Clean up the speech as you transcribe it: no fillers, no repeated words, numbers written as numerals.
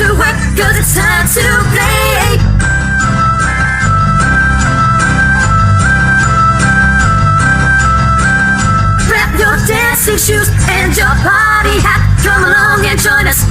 to work, cause it's time to play. Grab your dancing shoes and your party hat. Come along and join us